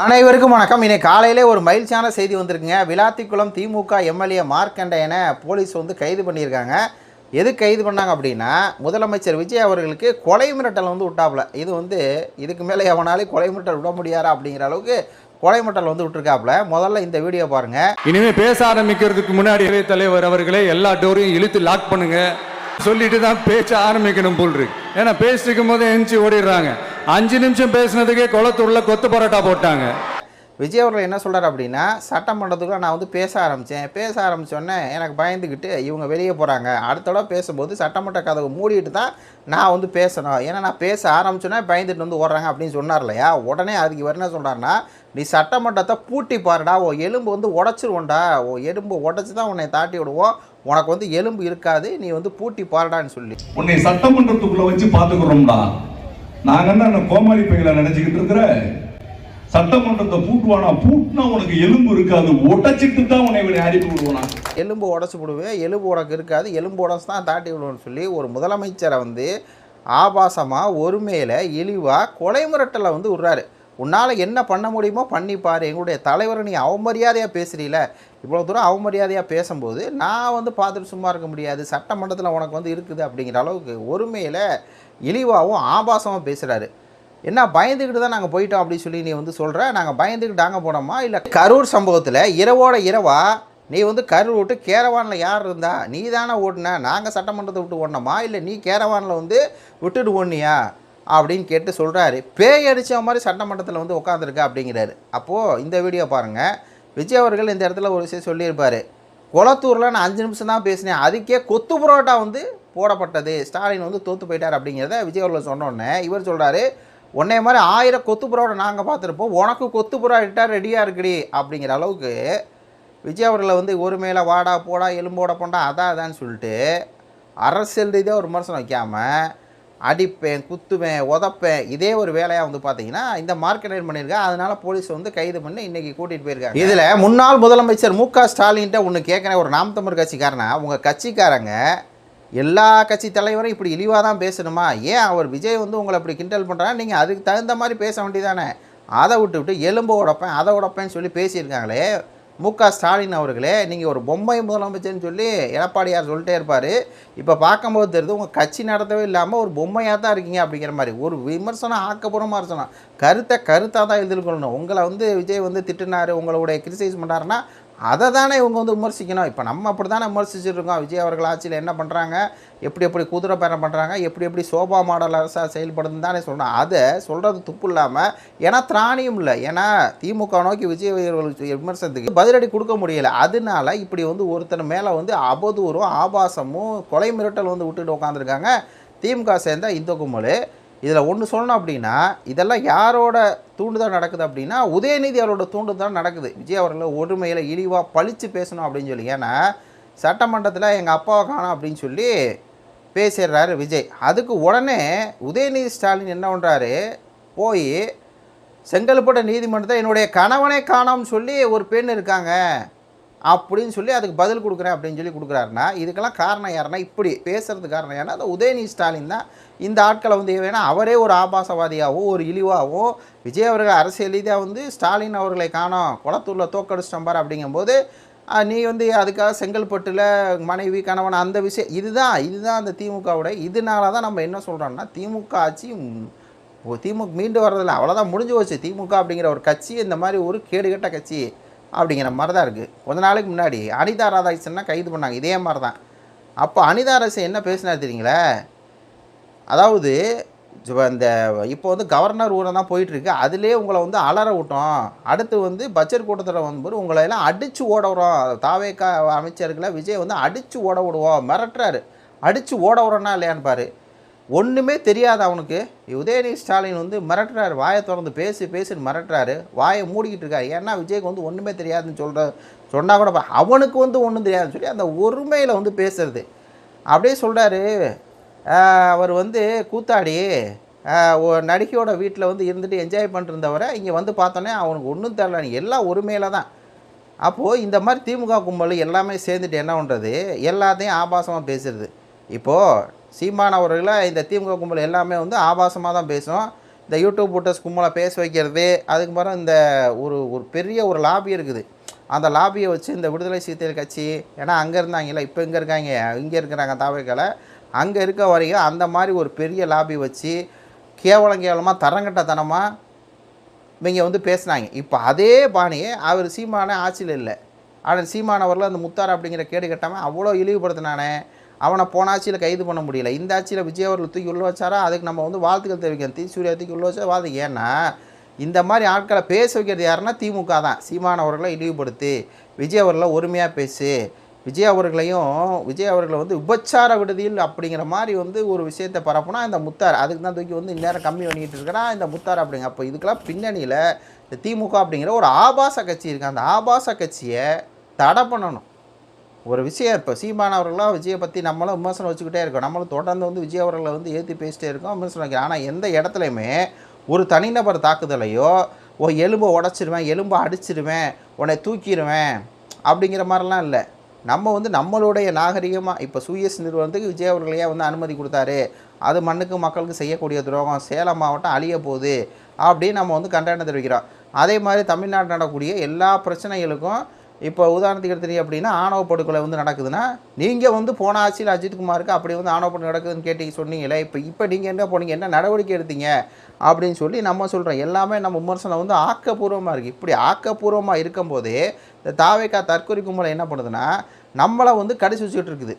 அனைவருக்கும் வணக்கம். இன்னைக்கு காலையிலே ஒரு மகிழ்ச்சியான செய்தி வந்திருக்குங்க. விளாத்திக்குளம் திமுக எம்எல்ஏ மார்க்கண்டையனை போலீஸ் கைது பண்ணியிருக்காங்க. எதுக்கு கைது பண்ணாங்க அப்படின்னா, முதலமைச்சர் விஜய் அவர்களுக்கு கொலை மிரட்டல் விட்டாப்புல. இதுக்கு மேலே எவனாலும் கொலை மிரட்டல் விட முடியாரா அப்படிங்கிற அளவுக்கு கொலை மிரட்டல் விட்டுருக்காப்புல. முதல்ல இந்த வீடியோ பாருங்க. இனிமே பேச ஆரம்பிக்கிறதுக்கு முன்னாடி தலைவர் அவர்களே எல்லா டோரையும் இழுத்து லாக் பண்ணுங்க சொல்லிட்டு தான் பேச ஆரம்பிக்கணும் போல் இருக்கு. ஏன்னா பேசிருக்கும் போது எஞ்சி ஓடிடுறாங்க. 5 நிமிஷம் பேசினதுக்கே குளத்தூர்ல கொத்து பரோட்டா போட்டாங்க. விஜய் அவர்கள் என்ன சொல்கிறார் அப்படின்னா, சட்டமன்றத்துக்குள்ள நான் பேச ஆரம்பித்தோன்னே எனக்கு பயந்துக்கிட்டு இவங்க வெளியே போகிறாங்க. அடுத்த தடவை பேசும்போது சட்டமன்ற கதவை மூடிட்டு தான் நான் பேசணும். ஏன்னா நான் பேச ஆரம்பிச்சோன்னே பயந்துட்டு ஓடுறாங்க அப்படின்னு சொன்னார் இல்லையா. உடனே அதுக்கு இவர் என்ன சொல்கிறாருன்னா, நீ சட்டமன்றத்தை பூட்டி பாருடா, எலும்பு உடச்சிருவோண்டா, எலும்பு உடச்சி தான் உன்னை தாட்டி விடுவோம், உனக்கு எலும்பு இருக்காது, நீ பூட்டி பாருடான்னு சொல்லி உன்னை சட்டமன்றத்துக்குள்ள வச்சு பார்த்துக்கிறோம்டா. நாங்க என்ன கோமாளி பைகளை நினைச்சுக்கிட்டு இருக்கிற, சட்டமன்றத்தை பூட்டுவானா, பூட்டினா உனக்கு எலும்பு இருக்காது, உடச்சிட்டு தான் உன்னை அனுப்பி விடுவானா. எலும்பு உடச்சி விடுவேன், எலும்பு உனக்கு இருக்காது, எலும்பு உடச்சி தான் தாட்டி விடுவோன்னு சொல்லி ஒரு முதலமைச்சரை ஆபாசமாக ஒரு மேலே இழிவாக கொலை மிரட்டலை விடுறாரு. உன்னால் என்ன பண்ண முடியுமோ பண்ணிப்பார், எங்களுடைய தலைவரை நீ அவமரியாதையாக பேசுகிறீல, இவ்வளோ தூரம் அவமரியாதையாக பேசும்போது நான் பார்த்துட்டு சும்மா இருக்க முடியாது, சட்டமன்றத்தில் உனக்கு இருக்குது அப்படிங்கிற அளவுக்கு ஒரு மேலே இழிவாகவும் ஆபாசமாக பேசுகிறாரு. என்ன பயந்துக்கிட்டு தான் நாங்கள் போயிட்டோம் அப்படின்னு சொல்லி நீ சொல்கிற, நாங்கள் பயந்துக்கிட்டு நாங்கள் போனோமா? இல்லை கரூர் சம்பவத்தில் இரவோட இரவா நீ கரூர் விட்டு கேரவானில் யார் இருந்தா? நீ தானே ஓட்டுன, நாங்கள் சட்டமன்றத்தை விட்டு ஓடணுமா? இல்லை நீ கேரவானில் விட்டுட்டு ஓடனியா அப்படின்னு கேட்டு சொல்கிறாரு. பேய் அடித்த மாதிரி சட்டமன்றத்தில் உட்காந்துருக்கா அப்படிங்கிறாரு. அப்போது இந்த வீடியோ பாருங்கள். விஜய் அவர்கள் இந்த இடத்துல ஒரு விஷயம் சொல்லியிருப்பார். குளத்தூரில் நான் 5 நிமிஷம் தான் பேசினேன், அதுக்கே கொத்து புரோட்டா போடப்பட்டது, ஸ்டாலின் தோற்று போயிட்டார் அப்படிங்கிறத விஜய் அவர்கள் சொன்னோடனே இவர் சொல்கிறாரு, உன்னைய மாதிரி 1000 கொத்து புரோட்டா நாங்கள் பார்த்துருப்போம், உனக்கு கொத்து புரோட்டா ரெடியாக இருக்குடி அப்படிங்கிற அளவுக்கு விஜய் அவர்களை ஒரு மேலே வாடா போடா எலும்போட போண்டா அதான்னு சொல்லிட்டு அரசியல் ரீதியாக ஒரு விமர்சனம் வைக்காமல் அடிப்பேன், குத்துவேன், உதப்பேன், இதே ஒரு வேலையாக பார்த்தீங்கன்னா இந்த மார்க்கெட் பண்ணியிருக்கேன். அதனால் போலீஸ் கைது பண்ணி இன்றைக்கி கூட்டிகிட்டு போயிருக்காங்க. இதில் முன்னாள் முதலமைச்சர் மு.க. ஸ்டாலின்கிட்ட ஒன்று கேட்குறேன். ஒரு நாம் தமிழ் கட்சிக்காரனா, உங்கள் கட்சிக்காரங்க எல்லா கட்சி தலைவரும் இப்படி இழிவாக தான் பேசணுமா? ஏன் அவர் விஜய் உங்களை இப்படி கிண்டல் பண்ணுறாங்க, நீங்கள் அதுக்கு தகுந்த மாதிரி பேச வேண்டியதானே? அதை விட்டு எலும்பு உடைப்பேன் அதை உடைப்பேன்னு சொல்லி பேசியிருக்காங்களே மு.க. ஸ்டாலின் அவர்களே. நீங்கள் ஒரு பொம்மை முதலமைச்சர்னு சொல்லி எடப்பாடியார் சொல்லிட்டே இருப்பார். இப்போ பார்க்கும்போது தெரியுது உங்கள் கட்சி நடத்தவே இல்லாமல் ஒரு பொம்மையாக தான் இருக்கீங்க அப்படிங்கிற மாதிரி ஒரு விமர்சனம், ஆக்கப்பூர்வமாக விமர்சனம், கருத்தாக தான் எதிர்கொள்ளணும். உங்களை விஜய் திட்டினார், உங்களுடைய கிரிட்டிசைஸ் பண்ணுறாருன்னா அதை தானே இவங்க விமர்சிக்கணும். இப்போ நம்ம அப்படி தானே விமர்சிச்சுட்ருக்கோம். விஜய் அவர்கள் ஆட்சியில் என்ன பண்ணுறாங்க, எப்படி குதிரை பேரம் பண்ணுறாங்க, எப்படி சோபா மாடல் அரசாக செயல்படுதுன்னு தானே சொல்கிறோம். அதை சொல்கிறது துப்பு இல்லாமல், ஏன்னா திராணியும் இல்லை, ஏன்னா திமுக நோக்கி விஜய் அவர்கள் விமர்சனத்துக்கு பதிலடி கொடுக்க முடியலை. அதனால இப்படி ஒருத்தர் மேலே அவதூறும் ஆபாசமும் கொலை மிரட்டல் விட்டுட்டு உட்காந்துருக்காங்க திமுக சேர்ந்த இந்த கும்பல். இதில் ஒன்று சொல்லணும் அப்படின்னா, இதெல்லாம் யாரோட தூண்டுதல் நடக்குது அப்படின்னா, உதயநிதி அவரோட தூண்டுதல் நடக்குது. விஜய் அவர்கள் ஒருமையில் இழிவாக பழித்து பேசணும் அப்படின்னு சொல்லி. ஏன்னா சட்டமன்றத்தில் எங்கள் அப்பாவை காணோம் அப்படின்னு சொல்லி பேசிடுறாரு விஜய். அதுக்கு உடனே உதயநிதி ஸ்டாலின் என்ன பண்ணுறாரு, போய் செங்கல்பட்டு நீதிமன்றத்தை என்னுடைய கணவனே காணோம்னு சொல்லி ஒரு பெண் இருக்காங்க அப்படின்னு சொல்லி அதுக்கு பதில் கொடுக்குறேன் அப்படின்னு சொல்லி கொடுக்குறாருன்னா, இதுக்கெல்லாம் காரணம் யாருன்னா, இப்படி பேசுகிறதுக்கு காரணம் யாருன்னா அந்த உதயநிதி ஸ்டாலின் தான். இந்த ஆட்களை வேணா அவரே ஒரு ஆபாசவாதியாகவும் ஒரு இழிவாகவும் விஜய் அவர்கள் அரசியல் ரீதியாக ஸ்டாலின் அவர்களை காணோம், குளத்தூரில் தோக்கடிச்சிட்டம்பார் அப்படிங்கும்போது நீ அதுக்காக செங்கல்பட்டில் மனைவி கணவன் அந்த விஷயம் இதுதான் அந்த திமுகவுடைய. இதனால தான் நம்ம என்ன சொல்கிறோம்னா, திமுக ஆட்சி திமுக மீண்டு வர்றதில்லை, அவ்வளோதான், முடிஞ்சு போச்சு. திமுக அப்படிங்கிற ஒரு கட்சி இந்த மாதிரி ஒரு கேடுகட்ட கட்சி அப்படிங்கிற மாதிரி தான் இருக்குது. கொஞ்ச நாளைக்கு முன்னாடி அனிதா ராதாகிருஷ்ணன் கைது பண்ணாங்க, இதே மாதிரி தான். அப்போ அனிதா ராதாகிருஷ்ணன் என்ன பேசினா தெரியுங்களே, அதாவது இந்த இப்போ கவர்னர் ஊரை தான் போயிட்டுருக்கு, அதிலே உங்களை அலற விட்டோம், அடுத்து பட்ஜெட் கூட்டத்தில் வரும்போது உங்களை எல்லாம் அடித்து ஓட விடுறோம், தாவேக்கா அமைச்சர்களை விஜய் அடித்து ஓட விடுவோம், மிரட்டுறாரு. அடித்து ஓட விடுறோன்னா இல்லையான்னு பாரு. ஒன்றுமே தெரியாது அவனுக்கு. உதயநிதி ஸ்டாலின் மிரட்டுறாரு, வாயை திறந்து பேசுன்னு மிரட்டுறாரு, வாயை மூடிக்கிட்டு இருக்காரு. ஏன்னா விஜய்க்கு ஒன்றுமே தெரியாதுன்னு சொன்னால் கூட அவனுக்கு ஒன்றும் தெரியாதுன்னு சொல்லி அந்த ஒருமையில் பேசுறது அப்படியே சொல்கிறாரு. அவர் கூத்தாடி நடிகையோட வீட்டில் இருந்துட்டு என்ஜாய் பண்ணிருந்தவரை இங்கே பார்த்தோன்னே அவனுக்கு ஒன்றும் தெரியல, எல்லாம் ஒருமையில் தான். அப்போது இந்த மாதிரி திமுக கும்பல் எல்லாமே சேர்ந்துட்டு என்ன பண்ணுறது, எல்லாத்தையும் ஆபாசமாக பேசுறது. இப்போது சீமான் அவர்களை இந்த திமுக கும்பல் எல்லாமே ஆபாசமாக தான் பேசும். இந்த யூடியூப் போட்டஸ் கும்பலை பேச வைக்கிறது, அதுக்கு பிறகு இந்த ஒரு ஒரு பெரிய ஒரு லாபி இருக்குது. அந்த லாபியை வச்சு இந்த விடுதலை சிறுத்தைகள் கட்சி, ஏன்னா அங்கே இருந்தாங்கல்ல, இப்போ இங்கே இருக்காங்க, இங்கே இருக்கிறாங்க தாவேக்கால, அங்கே இருக்க வரையும் அந்த மாதிரி ஒரு பெரிய லாபி வச்சு கேவலமாக தரங்கட்டத்தனமாக இவங்க வந்து பேசுனாங்க. இப்போ அதே பாணியே அவர் சீமான ஆட்சியில் இல்லை. ஆனால் சீமானவரில் அந்த முத்தார் அப்படிங்கிற கேடு கட்டாமல் அவ்வளோ இழிவுபடுத்தினானே, அவனை போன ஆட்சியில் கைது பண்ண முடியல. இந்த ஆட்சியில் விஜய் அவர்கள் தூக்கி உள்ள வச்சாரா, அதுக்கு நம்ம வந்து வாழ்த்துக்கள் தெரிவிக்கணும். சூர்யா தூக்கி உள்ள வச்சா வாழ்த்து. ஏன்னா இந்த மாதிரி ஆட்களை பேச வைக்கிறது யாருன்னா திமுக தான். சீமானவர்களை இழிவுபடுத்தி விஜய் அவர்களை ஒருமையாக பேசு, விஜய் அவர்களை வந்து விபச்சார விடுதியில் அப்படிங்கிற மாதிரி வந்து ஒரு விஷயத்தை பரப்புனா இந்த முத்தார் அதுக்கு தான் தூக்கி வந்து இந்நேரம் கம்மி பண்ணிக்கிட்டு இருக்கிறான் இந்த முத்தார் அப்படிங்க. அப்போ இதுக்கெல்லாம் பின்னணியில் இந்த திமுக அப்படிங்கிற ஒரு ஆபாச கட்சி இருக்குது. அந்த ஆபாச கட்சியை தடை பண்ணணும். ஒரு விஷயம் இப்போ சீமானவர்களாக விஜயை பற்றி நம்மளும் விமர்சனம் வச்சுக்கிட்டே இருக்கோம். நம்மளும் தொடர்ந்து வந்து விஜய் அவர்களை வந்து ஏற்றி பேசிட்டே இருக்கோம், விமர்சனம் வைக்கிறோம். ஆனால் எந்த இடத்துலையுமே ஒரு தனிநபர் தாக்குதலையோ எலும்பை உடச்சிருவேன், எலும்பை அடிச்சிருவேன், உன்னை தூக்கிடுவேன் அப்படிங்கிற மாதிரிலாம் இல்லை. நம்ம வந்து நம்மளுடைய நாகரிகமாக இப்போ சூயஸ் நிறுவனத்துக்கு விஜய் அவர்களையே வந்து அனுமதி கொடுத்தாரு, அது மண்ணுக்கு மக்களுக்கு செய்யக்கூடிய துரோகம், சேலம் மாவட்டம் அழிய போகுது அப்படின்னு நம்ம வந்து கண்டனம் தெரிவிக்கிறோம். அதே மாதிரி தமிழ்நாட்டில் நடக்கக்கூடிய எல்லா பிரச்சனைகளுக்கும் இப்போ உதாரணத்துக்கு எடுத்துட்டீங்க அப்படின்னா ஆணவ படுகொலை வந்து நடக்குதுன்னா, நீங்கள் வந்து போன ஆட்சியில் அஜித்குமாருக்கு அப்படி வந்து ஆணவ படுகொலை நடக்குதுன்னு கேட்டீங்க சொன்னீங்களே, இப்போ நீங்கள் என்ன போனீங்க, என்ன நடவடிக்கை எடுத்தீங்க அப்படின்னு சொல்லி நம்ம சொல்கிறோம். எல்லாமே நம்ம விமர்சனம் வந்து ஆக்கப்பூர்வமாக இருக்குது. இப்படி ஆக்கப்பூர்வமாக இருக்கும்போதே இந்த தாவேக்கா தற்கொலை கும்பலை என்ன பண்ணுதுன்னா, நம்மளை வந்து கடிச்சு வச்சுக்கிட்டு இருக்குது.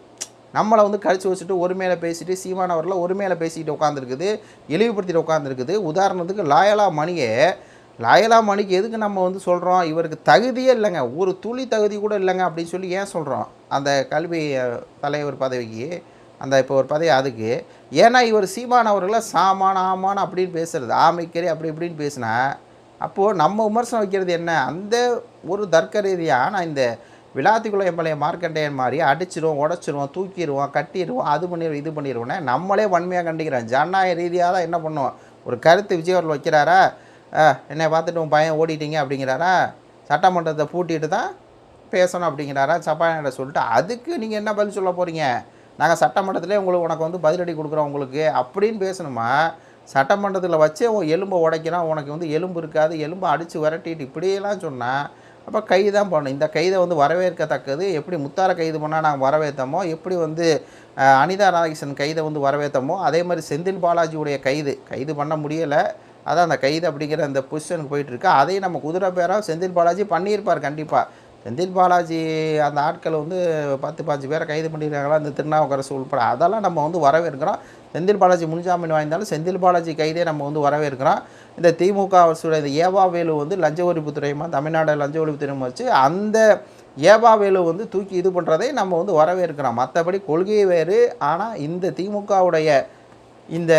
நம்மளை வந்து கடிச்சு வச்சுட்டு ஒரு மேலே பேசிட்டு சீமானவரில் ஒரு மேலே பேசிக்கிட்டு உட்காந்துருக்குது, இழிவுபடுத்திட்டு உட்காந்துருக்குது. உதாரணத்துக்கு லாயலா மணிக்கு எதுக்கு நம்ம வந்து சொல்கிறோம், இவருக்கு தகுதியே இல்லைங்க, ஒரு துளி தகுதி கூட இல்லைங்க அப்படின்னு சொல்லி ஏன் சொல்கிறோம் அந்த கல்வி தலைவர் பதவிக்கு, அந்த இப்போ ஒரு பதவி அதுக்கு. ஏன்னா இவர் சீமானவர்களை ஆமான அப்படின்னு பேசுகிறது, ஆமைக்கறி அப்படி இப்படின்னு பேசினா, அப்போது நம்ம விமர்சனம் வைக்கிறது என்ன, அந்த ஒரு தர்க்க ரீதியாக நான் இந்த விளாத்திக்குள்ள எம்எல்ஏ மார்க்கண்டேயன் மாதிரி அடிச்சிருவோம், உடச்சிருவோம், தூக்கிடுவோம், கட்டிடுவோம், அது பண்ணிடுவோம், இது பண்ணிடுவோன்னே நம்மளே வன்மையாக கண்டிக்கிறோம். ஜனநாயக ரீதியாக தான் என்ன பண்ணுவோம், ஒரு கருத்து விஜய் அவர்கள் வைக்கிறாரா, என்னை பார்த்துட்டு உன் பையன் ஓடிட்டீங்க அப்படிங்கிறாரா, சட்டமன்றத்தை பூட்டிட்டு தான் பேசணும் அப்படிங்கிறாரா, சபாநாயகர் சொல்லிட்டு அதுக்கு நீங்கள் என்ன பதில் சொல்ல போகிறீங்க, நாங்கள் சட்டமன்றத்திலே உனக்கு வந்து பதிலடி கொடுக்குறோம் உங்களுக்கு அப்படின்னு பேசணுமா? சட்டமன்றத்தில் வச்சே உன் எலும்பை உடைக்கிறான், உனக்கு வந்து எலும்பு இருக்காது, எலும்பை அடித்து விரட்டிட்டு இப்படியெல்லாம் சொன்னால் அப்போ கைது தான் பண்ணணும். இந்த கைதை வந்து வரவேற்கத்தக்கது. எப்படி முத்தாரை கைது பண்ணால் நாங்கள் வரவேற்றமோ, எப்படி வந்து அனிதா ராதாகிருஷ்ணன் கைதை வந்து வரவேற்றமோ, அதே மாதிரி செந்தில் பாலாஜியுடைய கைது பண்ண முடியலை, அதான் அந்த கைது அப்படிங்கிற அந்த பொசிஷனுக்கு போயிட்டுருக்கு. அதையும் நம்ம குதிரை பேராக செந்தில் பாலாஜி பண்ணியிருப்பார் கண்டிப்பாக. செந்தில் பாலாஜி அந்த ஆட்கள் வந்து 10-15 பேரை கைது பண்ணியிருக்காங்களா, இந்த திருநாவுக்கரசு உள்பட, அதெல்லாம் நம்ம வந்து வரவேற்கிறோம். செந்தில் பாலாஜி முன்ஜாமீன் வாய்ந்தாலும் செந்தில் பாலாஜி கைதே நம்ம வந்து வரவேற்கிறோம். இந்த திமுக அரசுடைய இந்த ஏவாவேலு வந்து லஞ்ச ஒழிப்புத்துறையுமா, தமிழ்நாடு லஞ்ச ஒழிப்புத்துறையுமா வச்சு அந்த ஏவாவேலு வந்து தூக்கி இது பண்ணுறதை நம்ம வந்து வரவேற்கிறோம். மற்றபடி கொள்கையை வேறு. ஆனால் இந்த திமுகவுடைய இந்த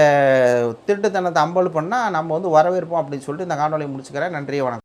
திருட்டுத்தனத்தை அம்பல் பண்ணால் நம்ம வந்து வரவேற்போம் அப்படின்னு சொல்லிட்டு இந்த காணொலியை முடிச்சுக்கிறேன். நன்றி, வணக்கம்.